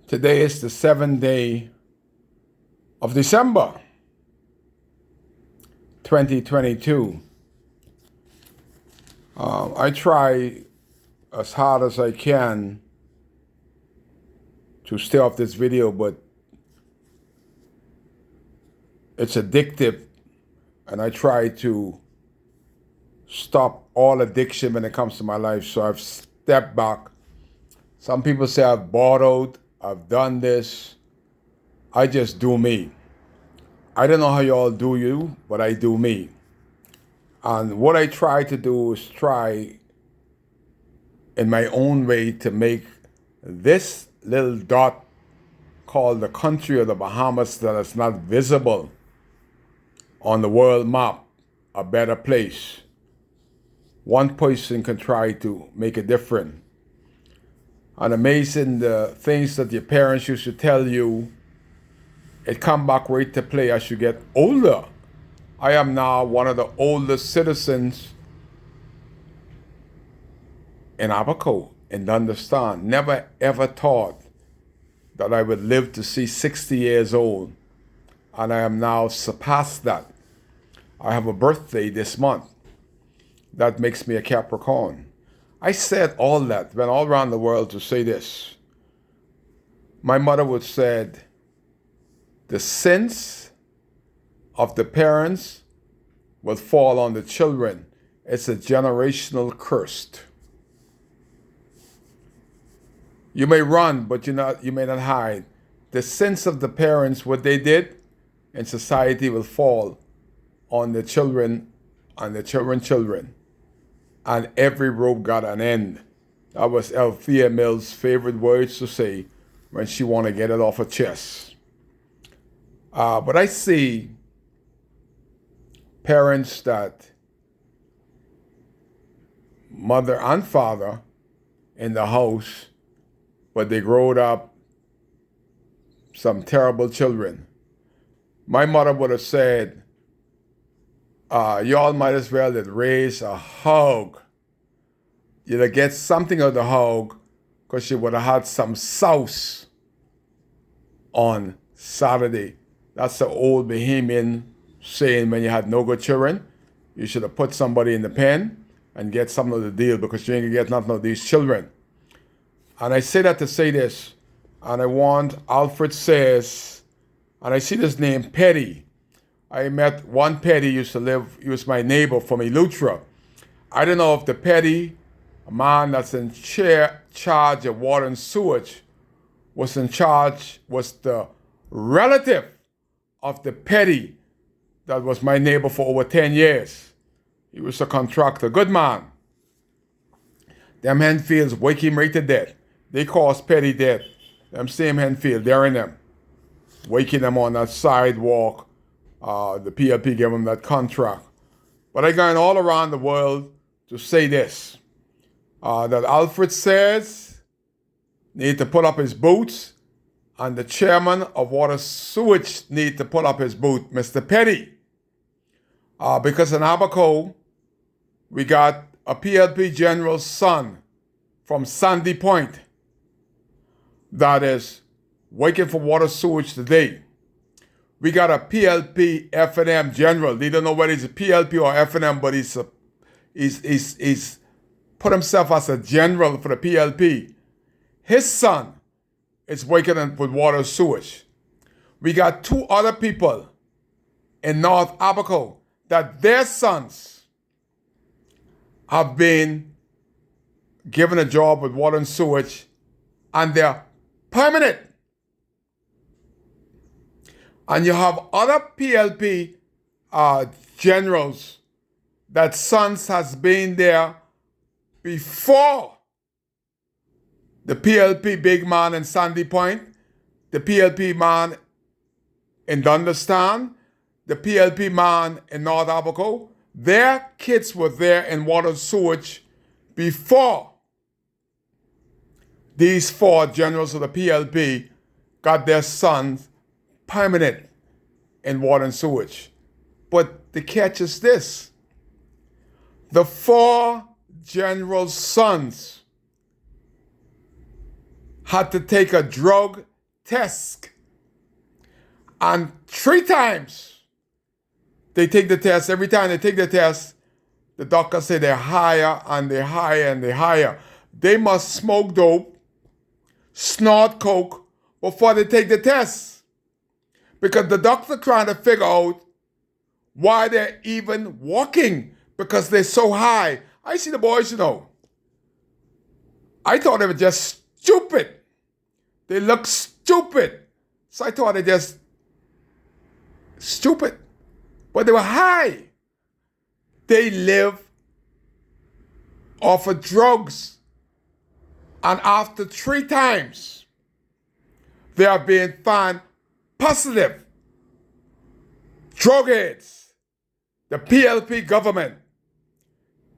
Today is the 7th day of December 2022. I try as hard as I can to stay off this video, but it's addictive, and I try to stop all addiction when it comes to my life. So I've stepped back. Some people say I've borrowed, I've done this. I just do me. I don't know how y'all do you, but I do me. And what I try to do is try in my own way to make this little dot called the country of the Bahamas that is not visible on the world map a better place. One person can try to make it different. And amazing the things that your parents used to tell you, it come back right to play as you get older. I am now one of the oldest citizens in Abaco, in Dundastan. Never ever thought that I would live to see 60 years old, and I am now surpassed that. I have a birthday this month. That makes me a Capricorn. I said all that, went all around the world to say this. My mother would said, the sins of the parents will fall on the children. It's a generational curse. You may run, but you may not hide. The sins of the parents, what they did in society, will fall on the children and the children. And every rope got an end. That was Althea Mills' favorite words to say when she wanted to get it off her chest. But I see parents that mother and father in the house, but they growed up some terrible children. My mother would have said, y'all might as well raise a hog. You'd have get something out of the hog because you would have had some sauce on Saturday. That's the old Bahamian saying, when you had no good children, you should have put somebody in the pen and get something of the deal, because you ain't gonna get nothing of these children. And I say that to say this, and I want Alfred says, and I see this name, Petty. I met one Petty, he was my neighbor from Eleuthera. I don't know if the Petty, a man that's in charge of water and sewage, was the relative of the Petty that was my neighbor for over 10 years. He was a contractor, good man. Them Henfields wake him right to death. They cause Petty death. Them same Henfield, they're in them, waking them on that sidewalk. The PLP gave him that contract. But I going all around the world to say this, that Alfred says need to put up his boots, and the chairman of water sewage need to put up his boot, Mr. Petty. Because in Abaco, we got a PLP general's son from Sandy Point that is working for water sewage today. We got a PLP F&M general. They don't know whether he's a PLP or F&M, but he's put himself as a general for the PLP. His son is working with water sewage. We got two other people in North Abaco that their sons have been given a job with water and sewage, and they're permanent. And you have other PLP generals that sons has been there before the PLP big man in Sandy Point, the PLP man in Dundastan, the PLP man in North Abaco. Their kids were there in water sewage before these four generals of the PLP got their sons permanent in water and sewage. But the catch is this. The four generals' sons had to take a drug test. And 3 times they take the test. Every time they take the test, the doctor say they're higher and they're higher and they're higher. They must smoke dope, snort coke before they take the test. Because the doctor trying to figure out why they're even walking because they're so high. I see the boys, I thought they were just stupid. They look stupid. So I thought they just stupid. But they were high. They live off of drugs. And after 3 times, they are being found positive. Drug heads. The PLP government.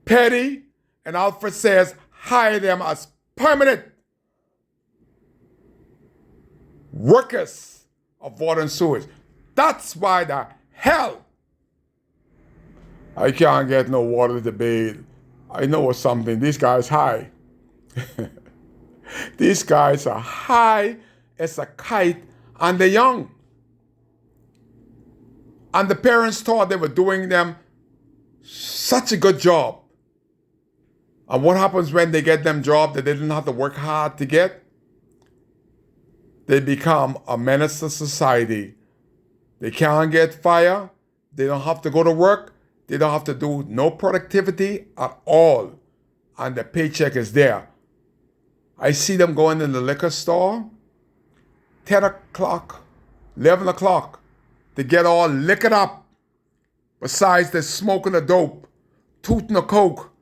Petty and Alfred Sayers hire them as permanent workers of water and sewage. That's why the hell I can't get no water to bathe. I know something. These guys high. These guys are high as a kite and they're young. And the parents thought they were doing them such a good job. And what happens when they get them job that they didn't have to work hard to get? They become a menace to society. They can't get fired. They don't have to go to work. They don't have to do no productivity at all. And the paycheck is there. I see them going in the liquor store, 10 o'clock, 11 o'clock, to get all liquored up. Besides, they're smoking a dope, tooting a coke.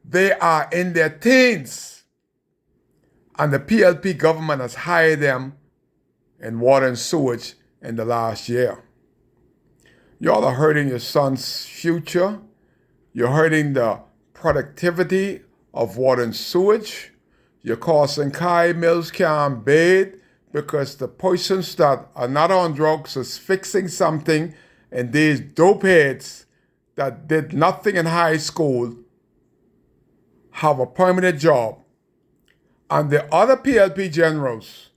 They are in their teens. And the PLP government has hired them in water and sewage in the last year. Y'all are hurting your son's future. You're hurting the productivity of water and sewage. You're causing Kai Mills can't bathe because the persons that are not on drugs is fixing something, and these dope heads that did nothing in high school have a permanent job. And the other PLP generals,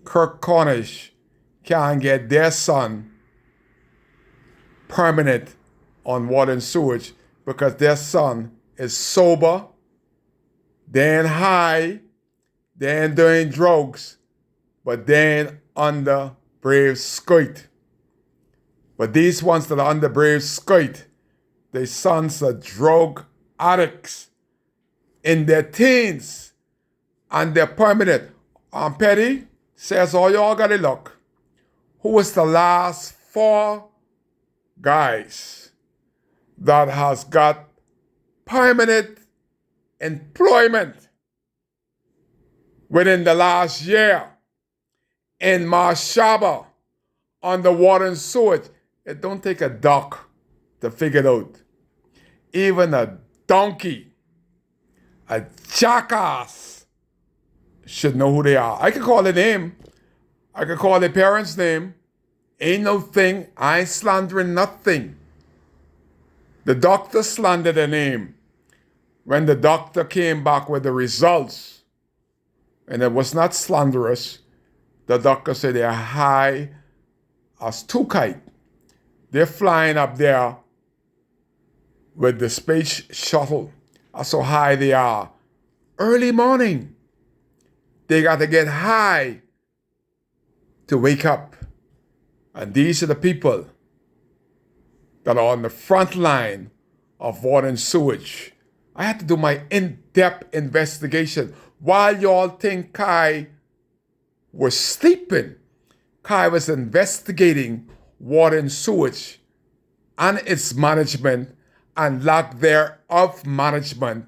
Kirk Cornish, can get their son permanent on water and sewage because their son is sober, they ain't high, they ain't doing drugs, but they ain't under Brave skirt. But these ones that are under Brave skirt, their sons are drug addicts in their teens and they're permanent. Petty says, oh, y'all got to look. Who was the last 4 guys that has got permanent employment within the last year in Marshaba on the water and sewage? It don't take a duck to figure it out. Even a donkey, a jackass should know who they are. I can call their name. I can call their parents' name. Ain't no thing. I ain't slandering nothing. The doctor slandered their name when the doctor came back with the results. And it was not slanderous. The doctor said they're high as 2 kite. They're flying up there with the space shuttle. That's how high they are. Early morning. They got to get high to wake up. And these are the people that are on the front line of water and sewage. I had to do my in-depth investigation. While y'all think Kai was sleeping, Kai was investigating water and sewage and its management and lack thereof management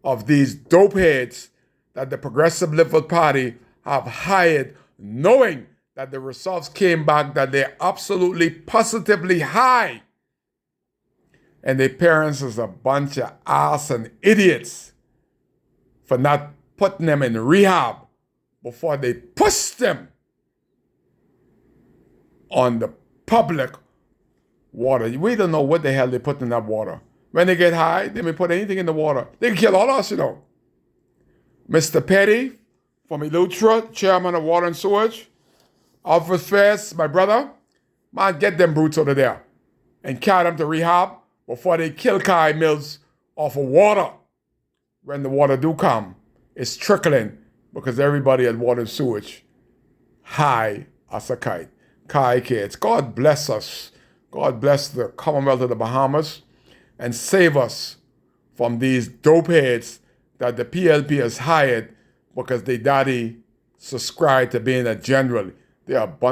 of these dope heads that the Progressive Liberal Party have hired, knowing that the results came back that they're absolutely positively high. And their parents is a bunch of ass and idiots for not putting them in rehab before they push them on the public water. We don't know what the hell they put in that water. When they get high, they may put anything in the water. They can kill all of us, Mr. Petty from Eleuthera, chairman of Water and Sewage. Alfred Fairs, my brother, man, get them brutes out of there and carry them to rehab before they kill Kai Mills off of water. When the water do come, it's trickling because everybody at Water and Sewage high as a kite. Kai kids, God bless us. God bless the Commonwealth of the Bahamas and save us from these dope heads that the PLP has hired because they daddy subscribed to being a general. They are a bunch